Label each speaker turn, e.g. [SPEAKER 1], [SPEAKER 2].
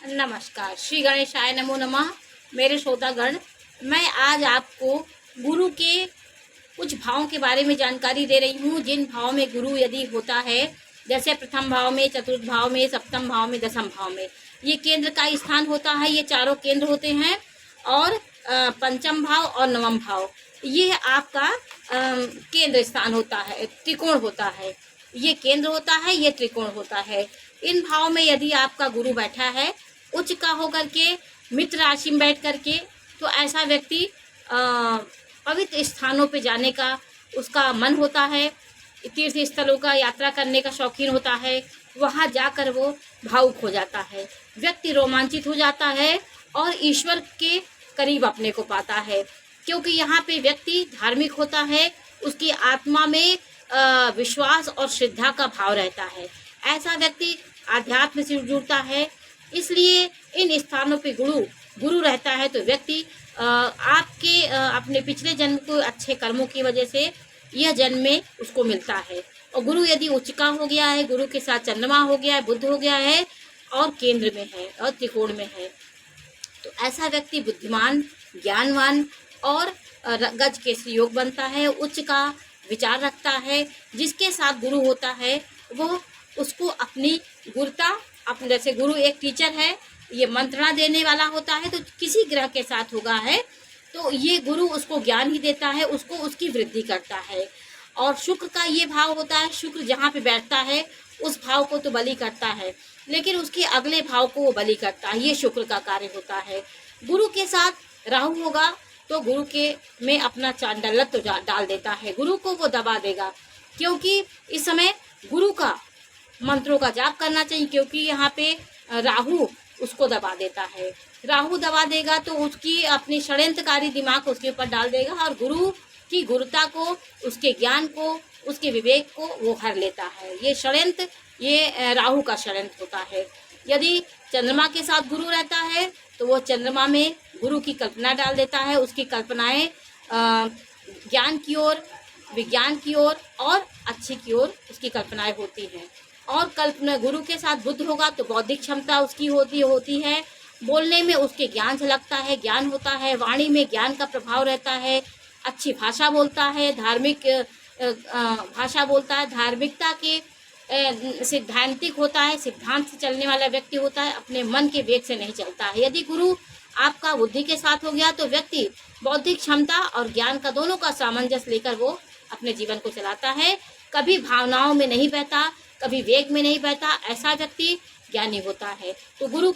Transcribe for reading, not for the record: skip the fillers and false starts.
[SPEAKER 1] नमस्कार, श्री गणेशाय नमो नमः। मेरे श्रोतागण, मैं आज आपको गुरु के कुछ भावों के बारे में जानकारी दे रही हूँ। जिन भाव में गुरु यदि होता है, जैसे प्रथम भाव में, चतुर्थ भाव में, सप्तम भाव में, दसम भाव में, ये केंद्र का स्थान होता है। ये चारों केंद्र होते हैं। और पंचम भाव और नवम भाव, ये आपका केंद्र स्थान होता है, त्रिकोण होता है। ये केंद्र होता है, ये त्रिकोण होता है। इन भाव में यदि आपका गुरु बैठा है उच्च का होकर के, मित्र राशि में बैठ करके, तो ऐसा व्यक्ति पवित्र स्थानों पे जाने का उसका मन होता है। तीर्थ स्थलों का यात्रा करने का शौकीन होता है। वहाँ जाकर वो भावुक हो जाता है, व्यक्ति रोमांचित हो जाता है और ईश्वर के करीब अपने को पाता है। क्योंकि यहाँ पे व्यक्ति धार्मिक होता है, उसकी आत्मा में विश्वास और श्रद्धा का भाव रहता है। ऐसा व्यक्ति आध्यात्म से जुड़ता है। इसलिए इन स्थानों पे गुरु रहता है तो व्यक्ति आपके अपने पिछले जन्म को अच्छे कर्मों की वजह से यह जन्म में उसको मिलता है। और गुरु यदि उच्च का हो गया है, गुरु के साथ चंद्रमा हो गया है, बुध हो गया है और केंद्र में है और त्रिकोण में है, तो ऐसा व्यक्ति बुद्धिमान, ज्ञानवान और गज के योग बनता है। उच्च का विचार रखता है। जिसके साथ गुरु होता है वो उसको अपनी गुरुता, अपने जैसे गुरु एक टीचर है, ये मंत्रणा देने वाला होता है, तो किसी ग्रह के साथ होगा है तो ये गुरु उसको ज्ञान ही देता है, उसको उसकी वृद्धि करता है। और शुक्र का ये भाव होता है, शुक्र जहाँ पे बैठता है उस भाव को तो बलि करता है, लेकिन उसके अगले भाव को वो बलि करता है। ये शुक्र का कार्य होता है। गुरु के साथ राहु होगा तो गुरु के में अपना चांडालत तो डाल देता है, गुरु को वो दबा देगा। क्योंकि इस समय गुरु का मंत्रों का जाप करना चाहिए, क्योंकि यहाँ पे राहु उसको दबा देता है। राहु दबा देगा तो उसकी अपनी षड्यंत्रकारी दिमाग उसके ऊपर डाल देगा और गुरु की गुरुता को, उसके ज्ञान को, उसके विवेक को वो हर लेता है। ये षड्यंत्र, ये राहु का षड्यंत्र होता है। यदि चंद्रमा के साथ गुरु रहता है तो वो चंद्रमा में गुरु की कल्पना डाल देता है। उसकी कल्पनाएं ज्ञान की ओर, विज्ञान की ओर और अच्छे की ओर उसकी कल्पनाएं होती हैं। और कल्पना गुरु के साथ बुद्ध होगा तो बौद्धिक क्षमता उसकी होती है। बोलने में उसके ज्ञान झलकता है, ज्ञान होता है। वाणी में ज्ञान का प्रभाव रहता है। अच्छी भाषा बोलता है, धार्मिक भाषा बोलता है, धार्मिकता के सिद्धांतिक होता है, सिद्धांत से चलने वाला व्यक्ति होता है, अपने मन के वेग से नहीं चलता है। यदि गुरु आपका बुद्धि के साथ हो गया तो व्यक्ति बौद्धिक क्षमता और ज्ञान का दोनों का सामंजस्य लेकर वो अपने जीवन को चलाता है। कभी भावनाओं में नहीं बहता, कभी वेग में नहीं बहता। ऐसा व्यक्ति ज्ञानी होता है। तो गुरु का